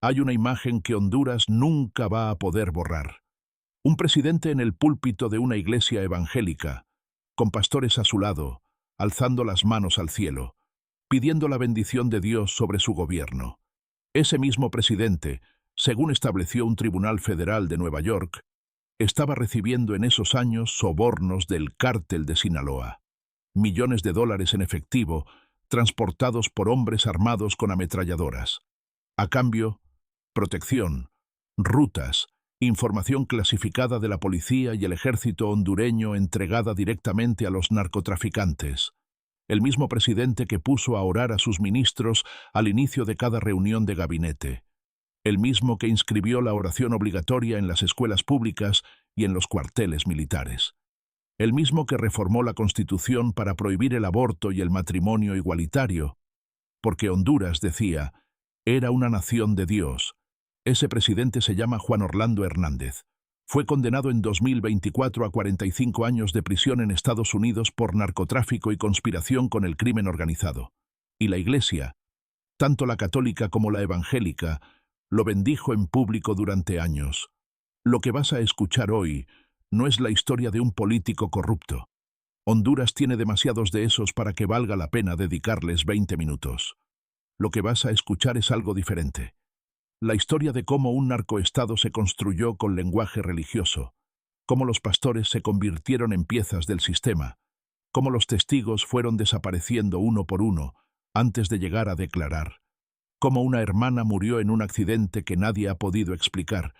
Hay una imagen que Honduras nunca va a poder borrar. Un presidente en el púlpito de una iglesia evangélica, con pastores a su lado, alzando las manos al cielo, pidiendo la bendición de Dios sobre su gobierno. Ese mismo presidente, según estableció un tribunal federal de Nueva York, estaba recibiendo en esos años sobornos del cártel de Sinaloa. Millones de dólares en efectivo, transportados por hombres armados con ametralladoras. A cambio, protección, rutas, información clasificada de la policía y el ejército hondureño entregada directamente a los narcotraficantes. El mismo presidente que puso a orar a sus ministros al inicio de cada reunión de gabinete. El mismo que inscribió la oración obligatoria en las escuelas públicas y en los cuarteles militares. El mismo que reformó la Constitución para prohibir el aborto y el matrimonio igualitario, porque Honduras, decía, era una nación de Dios. Ese presidente se llama Juan Orlando Hernández. Fue condenado en 2024 a 45 años de prisión en Estados Unidos por narcotráfico y conspiración con el crimen organizado. Y la Iglesia, tanto la católica como la evangélica, lo bendijo en público durante años. Lo que vas a escuchar hoy no es la historia de un político corrupto. Honduras tiene demasiados de esos para que valga la pena dedicarles 20 minutos. Lo que vas a escuchar es algo diferente. La historia de cómo un narcoestado se construyó con lenguaje religioso, cómo los pastores se convirtieron en piezas del sistema, cómo los testigos fueron desapareciendo uno por uno antes de llegar a declarar, cómo una hermana murió en un accidente que nadie ha podido explicar,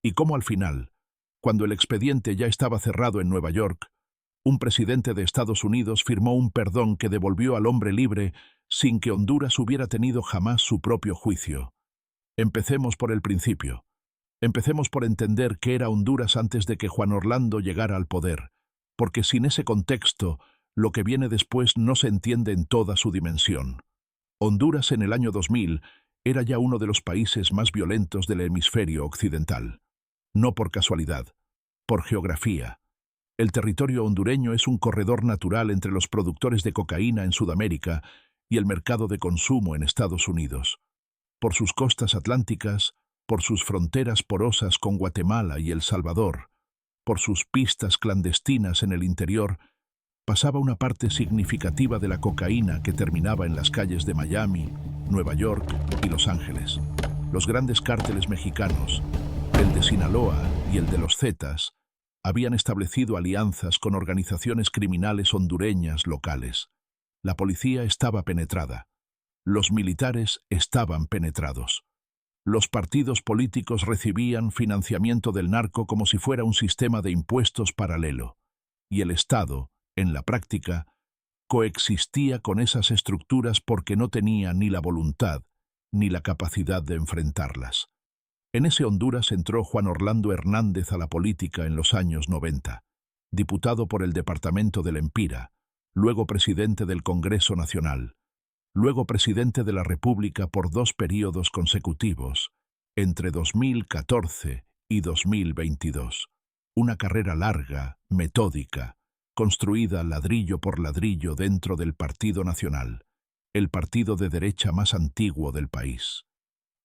y cómo al final, cuando el expediente ya estaba cerrado en Nueva York, un presidente de Estados Unidos firmó un perdón que devolvió al hombre libre sin que Honduras hubiera tenido jamás su propio juicio. Empecemos por el principio. Empecemos por entender qué era Honduras antes de que Juan Orlando llegara al poder, porque sin ese contexto, lo que viene después no se entiende en toda su dimensión. Honduras en el año 2000 era ya uno de los países más violentos del hemisferio occidental. No por casualidad, por geografía. El territorio hondureño es un corredor natural entre los productores de cocaína en Sudamérica y el mercado de consumo en Estados Unidos. Por sus costas atlánticas, por sus fronteras porosas con Guatemala y El Salvador, por sus pistas clandestinas en el interior, pasaba una parte significativa de la cocaína que terminaba en las calles de Miami, Nueva York y Los Ángeles. Los grandes cárteles mexicanos, el de Sinaloa y el de los Zetas, habían establecido alianzas con organizaciones criminales hondureñas locales. La policía estaba penetrada. Los militares estaban penetrados. Los partidos políticos recibían financiamiento del narco como si fuera un sistema de impuestos paralelo. Y el Estado, en la práctica, coexistía con esas estructuras porque no tenía ni la voluntad ni la capacidad de enfrentarlas. En ese Honduras entró Juan Orlando Hernández a la política en los años 90, diputado por el departamento del Empira, luego presidente del Congreso Nacional, luego presidente de la República por 2 períodos consecutivos, entre 2014 y 2022. Una carrera larga, metódica, construida ladrillo por ladrillo dentro del Partido Nacional, el partido de derecha más antiguo del país.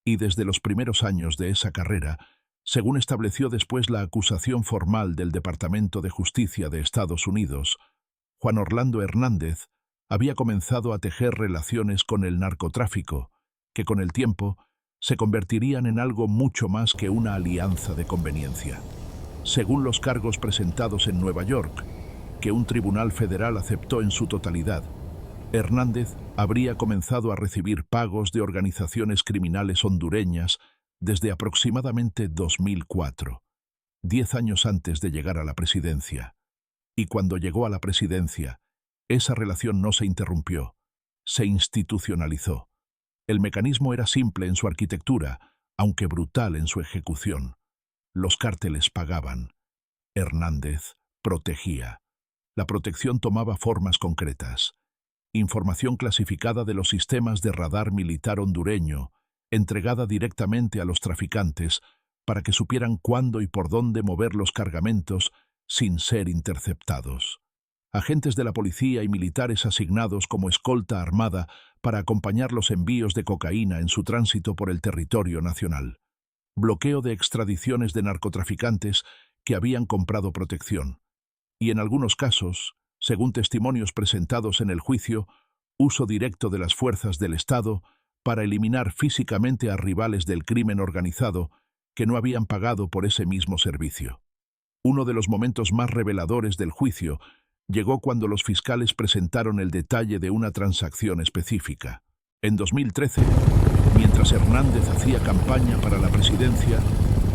Y desde los primeros años de esa carrera, según estableció después la acusación formal del Departamento de Justicia de Estados Unidos, Juan Orlando Hernández había comenzado a tejer relaciones con el narcotráfico, que con el tiempo se convertirían en algo mucho más que una alianza de conveniencia. Según los cargos presentados en Nueva York, que un tribunal federal aceptó en su totalidad, Hernández habría comenzado a recibir pagos de organizaciones criminales hondureñas desde aproximadamente 2004, 10 años antes de llegar a la presidencia. Y cuando llegó a la presidencia, esa relación no se interrumpió, se institucionalizó. El mecanismo era simple en su arquitectura, aunque brutal en su ejecución. Los cárteles pagaban. Hernández protegía. La protección tomaba formas concretas. Información clasificada de los sistemas de radar militar hondureño, entregada directamente a los traficantes para que supieran cuándo y por dónde mover los cargamentos sin ser interceptados. Agentes de la policía y militares asignados como escolta armada para acompañar los envíos de cocaína en su tránsito por el territorio nacional. Bloqueo de extradiciones de narcotraficantes que habían comprado protección. Y en algunos casos, según testimonios presentados en el juicio, uso directo de las fuerzas del Estado para eliminar físicamente a rivales del crimen organizado que no habían pagado por ese mismo servicio. Uno de los momentos más reveladores del juicio llegó cuando los fiscales presentaron el detalle de una transacción específica. En 2013, mientras Hernández hacía campaña para la presidencia,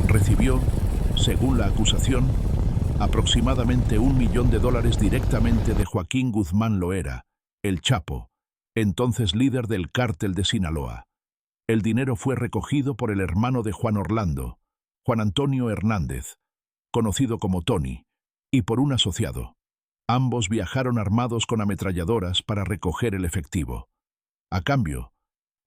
recibió, según la acusación, aproximadamente $1 millón directamente de Joaquín Guzmán Loera, el Chapo, entonces líder del cártel de Sinaloa. El dinero fue recogido por el hermano de Juan Orlando, Juan Antonio Hernández, conocido como Tony, y por un asociado. Ambos viajaron armados con ametralladoras para recoger el efectivo. A cambio,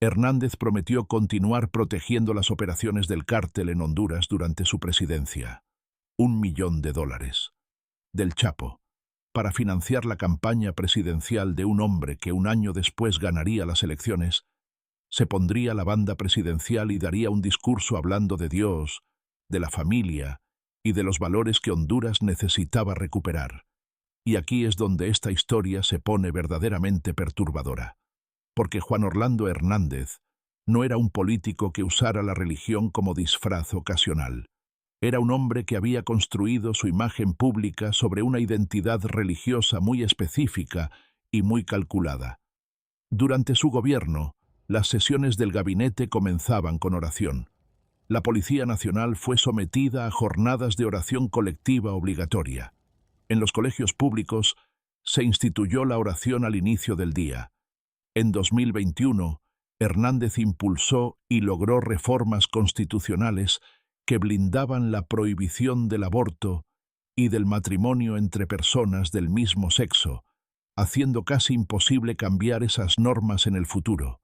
Hernández prometió continuar protegiendo las operaciones del cártel en Honduras durante su presidencia. $1 millón del Chapo, para financiar la campaña presidencial de un hombre que un año después ganaría las elecciones, se pondría la banda presidencial y daría un discurso hablando de Dios, de la familia y de los valores que Honduras necesitaba recuperar. Y aquí es donde esta historia se pone verdaderamente perturbadora. Porque Juan Orlando Hernández no era un político que usara la religión como disfraz ocasional. Era un hombre que había construido su imagen pública sobre una identidad religiosa muy específica y muy calculada. Durante su gobierno, las sesiones del gabinete comenzaban con oración. La Policía Nacional fue sometida a jornadas de oración colectiva obligatoria. En los colegios públicos se instituyó la oración al inicio del día. En 2021, Hernández impulsó y logró reformas constitucionales que blindaban la prohibición del aborto y del matrimonio entre personas del mismo sexo, haciendo casi imposible cambiar esas normas en el futuro.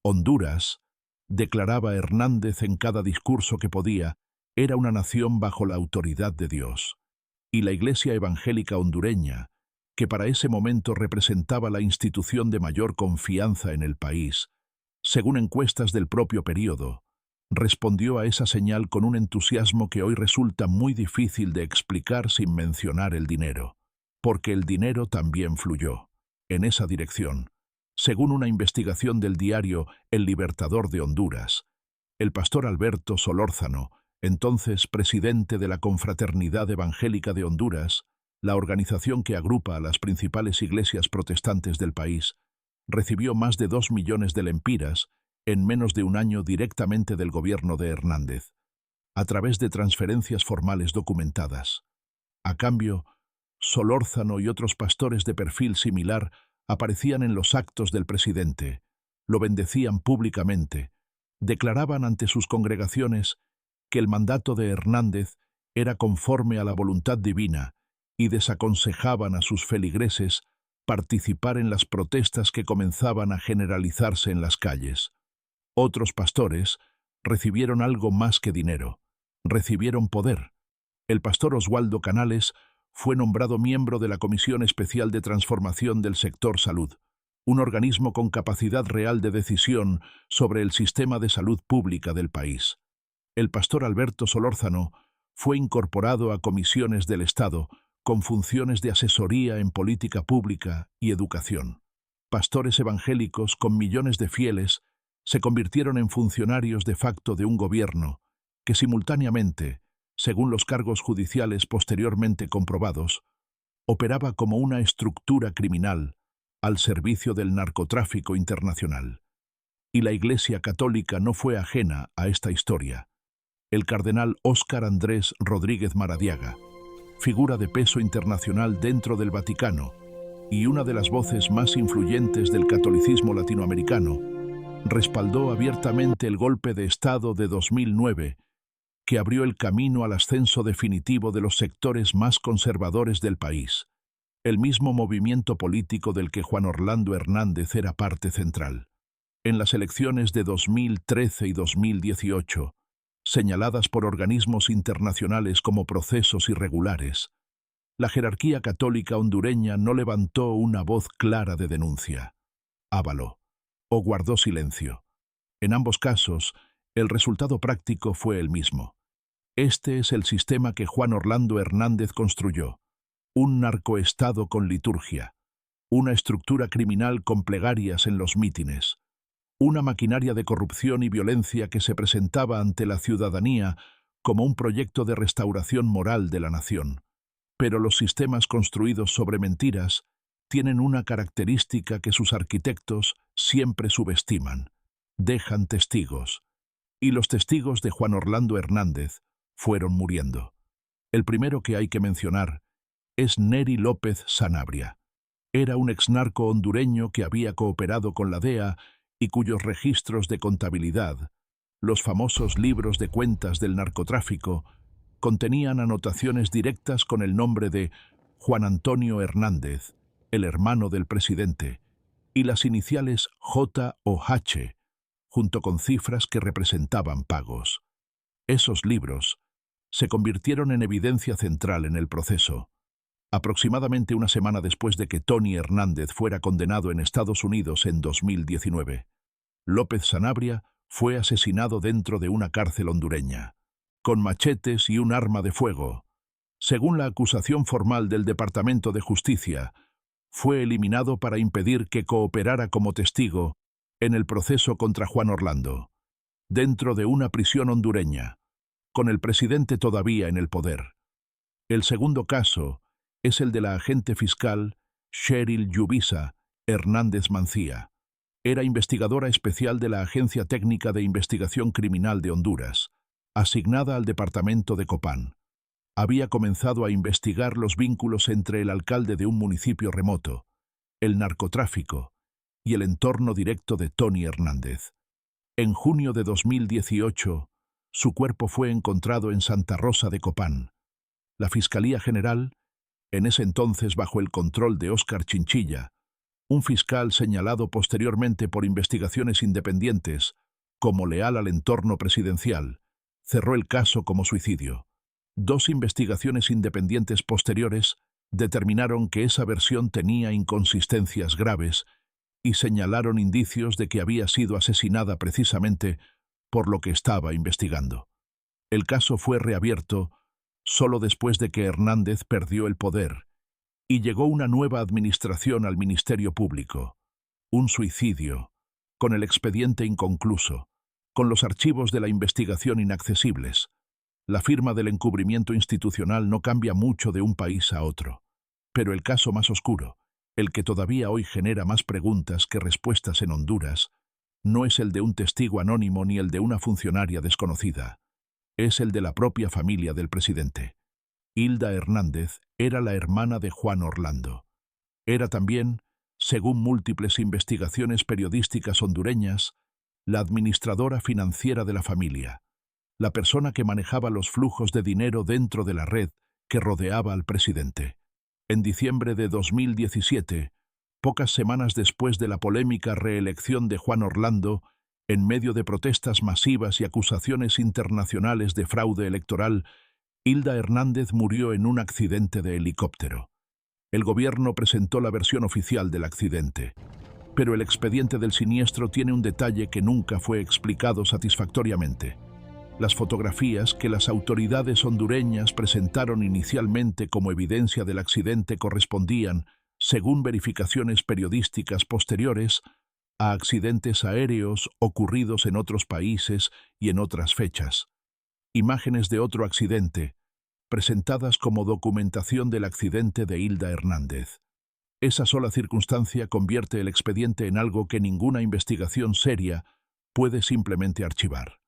Honduras, declaraba Hernández en cada discurso que podía, era una nación bajo la autoridad de Dios. Y la Iglesia Evangélica hondureña, que para ese momento representaba la institución de mayor confianza en el país, según encuestas del propio período, respondió a esa señal con un entusiasmo que hoy resulta muy difícil de explicar sin mencionar el dinero, porque el dinero también fluyó en esa dirección. Según una investigación del diario El Libertador de Honduras, el pastor Alberto Solórzano, entonces presidente de la Confraternidad Evangélica de Honduras, la organización que agrupa a las principales iglesias protestantes del país, recibió más de 2 millones de lempiras en menos de un año directamente del gobierno de Hernández, a través de transferencias formales documentadas. A cambio, Solórzano y otros pastores de perfil similar aparecían en los actos del presidente, lo bendecían públicamente, declaraban ante sus congregaciones que el mandato de Hernández era conforme a la voluntad divina y desaconsejaban a sus feligreses participar en las protestas que comenzaban a generalizarse en las calles. Otros pastores recibieron algo más que dinero, recibieron poder. El pastor Oswaldo Canales fue nombrado miembro de la Comisión Especial de Transformación del Sector Salud, un organismo con capacidad real de decisión sobre el sistema de salud pública del país. El pastor Alberto Solórzano fue incorporado a comisiones del Estado con funciones de asesoría en política pública y educación. Pastores evangélicos con millones de fieles se convirtieron en funcionarios de facto de un gobierno que simultáneamente, según los cargos judiciales posteriormente comprobados, operaba como una estructura criminal al servicio del narcotráfico internacional. Y la Iglesia Católica no fue ajena a esta historia. El cardenal Óscar Andrés Rodríguez Maradiaga, figura de peso internacional dentro del Vaticano y una de las voces más influyentes del catolicismo latinoamericano, respaldó abiertamente el golpe de Estado de 2009, que abrió el camino al ascenso definitivo de los sectores más conservadores del país, el mismo movimiento político del que Juan Orlando Hernández era parte central. En las elecciones de 2013 y 2018, señaladas por organismos internacionales como procesos irregulares, la jerarquía católica hondureña no levantó una voz clara de denuncia. Avaló, o guardó silencio. En ambos casos, el resultado práctico fue el mismo. Este es el sistema que Juan Orlando Hernández construyó: un narcoestado con liturgia, una estructura criminal con plegarias en los mítines, una maquinaria de corrupción y violencia que se presentaba ante la ciudadanía como un proyecto de restauración moral de la nación. Pero los sistemas construidos sobre mentiras tienen una característica que sus arquitectos siempre subestiman: dejan testigos. Y los testigos de Juan Orlando Hernández fueron muriendo. El primero que hay que mencionar es Neri López Sanabria. Era un exnarco hondureño que había cooperado con la DEA y cuyos registros de contabilidad, los famosos libros de cuentas del narcotráfico, contenían anotaciones directas con el nombre de Juan Antonio Hernández, el hermano del presidente, y las iniciales J o H, junto con cifras que representaban pagos. Esos libros se convirtieron en evidencia central en el proceso. Aproximadamente una semana después de que Tony Hernández fuera condenado en Estados Unidos en 2019, López Sanabria fue asesinado dentro de una cárcel hondureña, con machetes y un arma de fuego. Según la acusación formal del Departamento de Justicia, fue eliminado para impedir que cooperara como testigo en el proceso contra Juan Orlando, dentro de una prisión hondureña, con el presidente todavía en el poder. El segundo caso es el de la agente fiscal Cheryl Yubisa Hernández Mancía. Era investigadora especial de la Agencia Técnica de Investigación Criminal de Honduras, asignada al departamento de Copán. Había comenzado a investigar los vínculos entre el alcalde de un municipio remoto, el narcotráfico y el entorno directo de Tony Hernández. En junio de 2018, su cuerpo fue encontrado en Santa Rosa de Copán. La Fiscalía General, en ese entonces bajo el control de Óscar Chinchilla, un fiscal señalado posteriormente por investigaciones independientes como leal al entorno presidencial, cerró el caso como suicidio. Dos investigaciones independientes posteriores determinaron que esa versión tenía inconsistencias graves y señalaron indicios de que había sido asesinada precisamente por lo que estaba investigando. El caso fue reabierto solo después de que Hernández perdió el poder y llegó una nueva administración al Ministerio Público. Un suicidio, con el expediente inconcluso, con los archivos de la investigación inaccesibles. La firma del encubrimiento institucional no cambia mucho de un país a otro. Pero el caso más oscuro, el que todavía hoy genera más preguntas que respuestas en Honduras, no es el de un testigo anónimo ni el de una funcionaria desconocida. Es el de la propia familia del presidente. Hilda Hernández era la hermana de Juan Orlando. Era también, según múltiples investigaciones periodísticas hondureñas, la administradora financiera de la familia, la persona que manejaba los flujos de dinero dentro de la red que rodeaba al presidente. En diciembre de 2017, pocas semanas después de la polémica reelección de Juan Orlando, en medio de protestas masivas y acusaciones internacionales de fraude electoral, Hilda Hernández murió en un accidente de helicóptero. El gobierno presentó la versión oficial del accidente, pero el expediente del siniestro tiene un detalle que nunca fue explicado satisfactoriamente. Las fotografías que las autoridades hondureñas presentaron inicialmente como evidencia del accidente correspondían, según verificaciones periodísticas posteriores, a accidentes aéreos ocurridos en otros países y en otras fechas. Imágenes de otro accidente, presentadas como documentación del accidente de Hilda Hernández. Esa sola circunstancia convierte el expediente en algo que ninguna investigación seria puede simplemente archivar.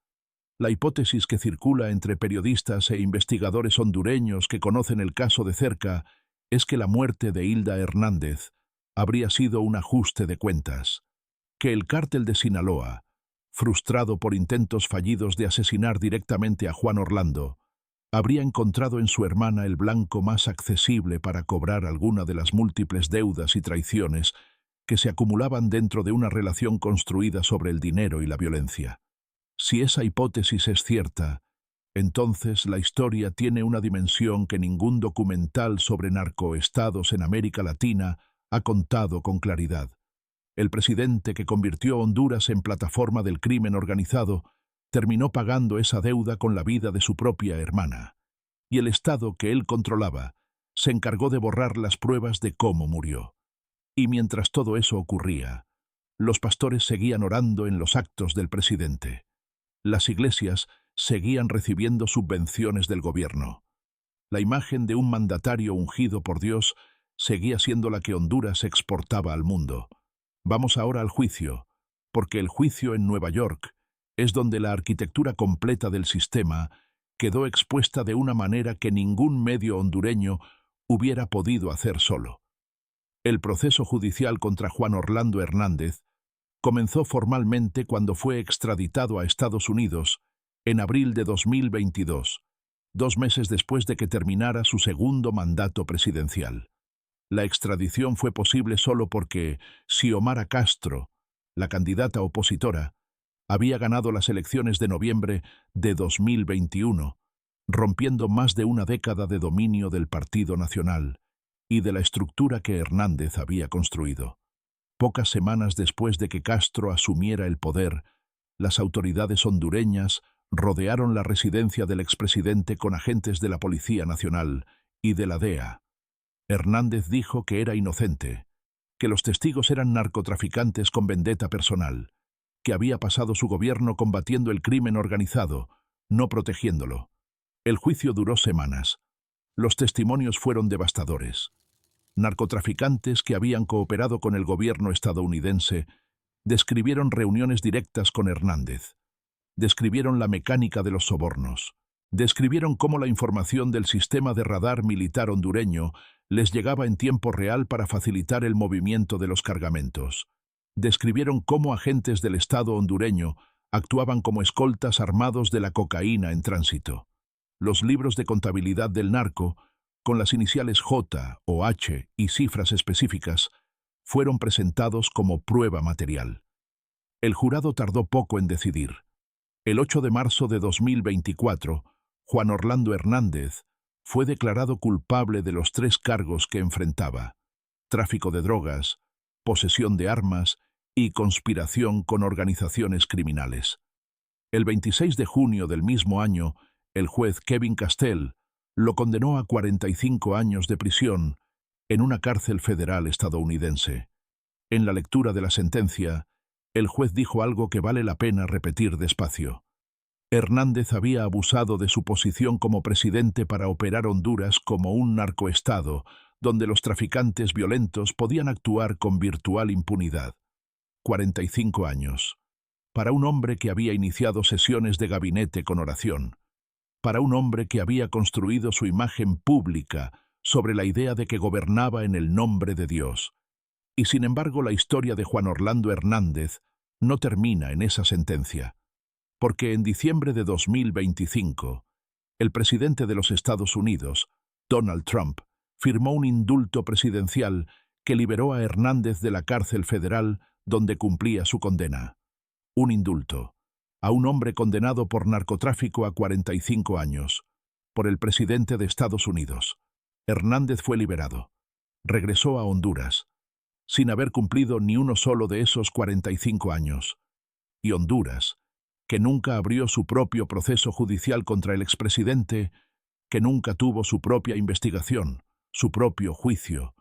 La hipótesis que circula entre periodistas e investigadores hondureños que conocen el caso de cerca es que la muerte de Hilda Hernández habría sido un ajuste de cuentas, que el cártel de Sinaloa, frustrado por intentos fallidos de asesinar directamente a Juan Orlando, habría encontrado en su hermana el blanco más accesible para cobrar alguna de las múltiples deudas y traiciones que se acumulaban dentro de una relación construida sobre el dinero y la violencia. Si esa hipótesis es cierta, entonces la historia tiene una dimensión que ningún documental sobre narcoestados en América Latina ha contado con claridad. El presidente que convirtió Honduras en plataforma del crimen organizado terminó pagando esa deuda con la vida de su propia hermana. Y el Estado que él controlaba se encargó de borrar las pruebas de cómo murió. Y mientras todo eso ocurría, los pastores seguían orando en los actos del presidente. Las iglesias seguían recibiendo subvenciones del gobierno. La imagen de un mandatario ungido por Dios seguía siendo la que Honduras exportaba al mundo. Vamos ahora al juicio, porque el juicio en Nueva York es donde la arquitectura completa del sistema quedó expuesta de una manera que ningún medio hondureño hubiera podido hacer solo. El proceso judicial contra Juan Orlando Hernández comenzó formalmente cuando fue extraditado a Estados Unidos en abril de 2022, 2 meses después de que terminara su segundo mandato presidencial. La extradición fue posible solo porque Xiomara Castro, la candidata opositora, había ganado las elecciones de noviembre de 2021, rompiendo más de una década de dominio del Partido Nacional y de la estructura que Hernández había construido. Pocas semanas después de que Castro asumiera el poder, las autoridades hondureñas rodearon la residencia del expresidente con agentes de la Policía Nacional y de la DEA. Hernández dijo que era inocente, que los testigos eran narcotraficantes con vendetta personal, que había pasado su gobierno combatiendo el crimen organizado, no protegiéndolo. El juicio duró semanas. Los testimonios fueron devastadores. Narcotraficantes que habían cooperado con el gobierno estadounidense describieron reuniones directas con Hernández. Describieron la mecánica de los sobornos. Describieron cómo la información del sistema de radar militar hondureño les llegaba en tiempo real para facilitar el movimiento de los cargamentos. Describieron cómo agentes del Estado hondureño actuaban como escoltas armados de la cocaína en tránsito. Los libros de contabilidad del narco, con las iniciales J o H y cifras específicas, fueron presentados como prueba material. El jurado tardó poco en decidir. El 8 de marzo de 2024, Juan Orlando Hernández fue declarado culpable de los 3 cargos que enfrentaba: tráfico de drogas, posesión de armas y conspiración con organizaciones criminales. El 26 de junio del mismo año, el juez Kevin Castell lo condenó a 45 años de prisión en una cárcel federal estadounidense. En la lectura de la sentencia, el juez dijo algo que vale la pena repetir despacio. Hernández había abusado de su posición como presidente para operar Honduras como un narcoestado, donde los traficantes violentos podían actuar con virtual impunidad. 45 años. Para un hombre que había iniciado sesiones de gabinete con oración. Para un hombre que había construido su imagen pública sobre la idea de que gobernaba en el nombre de Dios. Y sin embargo, la historia de Juan Orlando Hernández no termina en esa sentencia, porque en diciembre de 2025, el presidente de los Estados Unidos, Donald Trump, firmó un indulto presidencial que liberó a Hernández de la cárcel federal donde cumplía su condena. Un indulto a un hombre condenado por narcotráfico a 45 años, por el presidente de Estados Unidos. Hernández fue liberado. Regresó a Honduras, sin haber cumplido ni uno solo de esos 45 años. Y Honduras, que nunca abrió su propio proceso judicial contra el expresidente, que nunca tuvo su propia investigación, su propio juicio,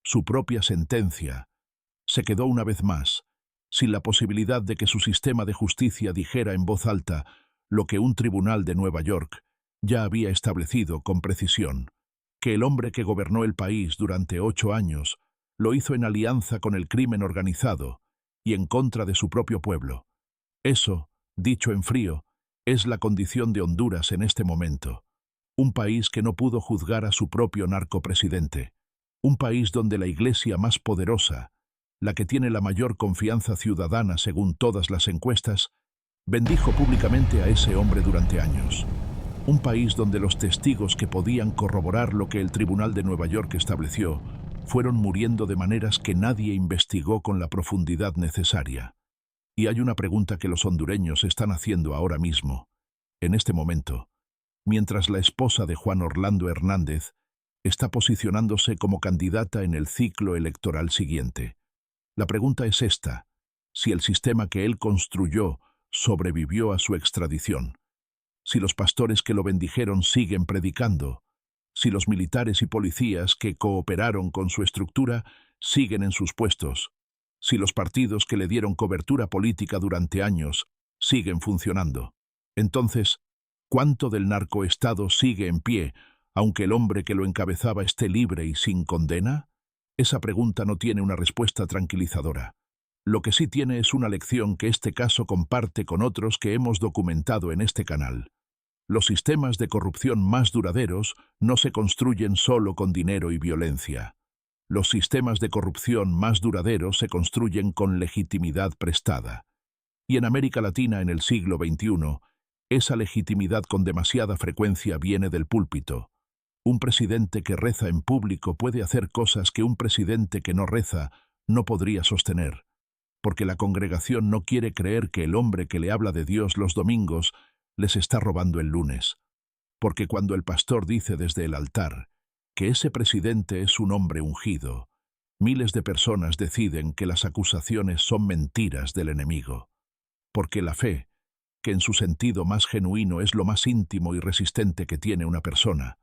su propia sentencia, se quedó una vez más sin la posibilidad de que su sistema de justicia dijera en voz alta lo que un tribunal de Nueva York ya había establecido con precisión, que el hombre que gobernó el país durante 8 años lo hizo en alianza con el crimen organizado y en contra de su propio pueblo. Eso, dicho en frío, es la condición de Honduras en este momento. Un país que no pudo juzgar a su propio narcopresidente. Un país donde la iglesia más poderosa, la que tiene la mayor confianza ciudadana según todas las encuestas, bendijo públicamente a ese hombre durante años. Un país donde los testigos que podían corroborar lo que el Tribunal de Nueva York estableció fueron muriendo de maneras que nadie investigó con la profundidad necesaria. Y hay una pregunta que los hondureños están haciendo ahora mismo, en este momento, mientras la esposa de Juan Orlando Hernández está posicionándose como candidata en el ciclo electoral siguiente. La pregunta es esta: si el sistema que él construyó sobrevivió a su extradición, si los pastores que lo bendijeron siguen predicando, si los militares y policías que cooperaron con su estructura siguen en sus puestos, si los partidos que le dieron cobertura política durante años siguen funcionando. Entonces, ¿cuánto del narcoestado sigue en pie, aunque el hombre que lo encabezaba esté libre y sin condena? Esa pregunta no tiene una respuesta tranquilizadora. Lo que sí tiene es una lección que este caso comparte con otros que hemos documentado en este canal. Los sistemas de corrupción más duraderos no se construyen solo con dinero y violencia. Los sistemas de corrupción más duraderos se construyen con legitimidad prestada. Y en América Latina en el siglo XXI, esa legitimidad con demasiada frecuencia viene del púlpito. Un presidente que reza en público puede hacer cosas que un presidente que no reza no podría sostener, porque la congregación no quiere creer que el hombre que le habla de Dios los domingos les está robando el lunes. Porque cuando el pastor dice desde el altar que ese presidente es un hombre ungido, miles de personas deciden que las acusaciones son mentiras del enemigo. Porque la fe, que en su sentido más genuino es lo más íntimo y resistente que tiene una persona,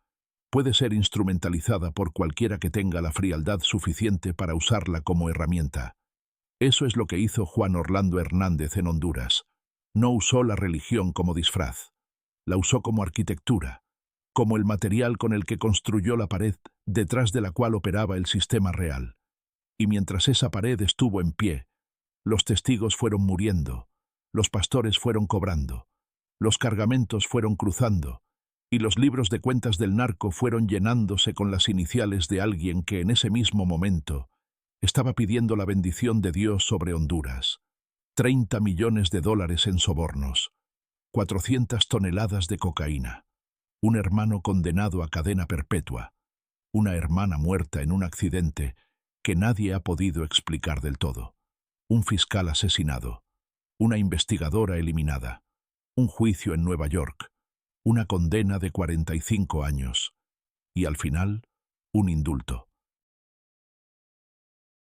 puede ser instrumentalizada por cualquiera que tenga la frialdad suficiente para usarla como herramienta. Eso es lo que hizo Juan Orlando Hernández en Honduras. No usó la religión como disfraz. La usó como arquitectura, como el material con el que construyó la pared detrás de la cual operaba el sistema real. Y mientras esa pared estuvo en pie, los testigos fueron muriendo, los pastores fueron cobrando, los cargamentos fueron cruzando, y los libros de cuentas del narco fueron llenándose con las iniciales de alguien que en ese mismo momento estaba pidiendo la bendición de Dios sobre Honduras. 30 millones de dólares en sobornos, 400 toneladas de cocaína, un hermano condenado a cadena perpetua, una hermana muerta en un accidente que nadie ha podido explicar del todo, un fiscal asesinado, una investigadora eliminada, un juicio en Nueva York, una condena de 45 años y al final, un indulto.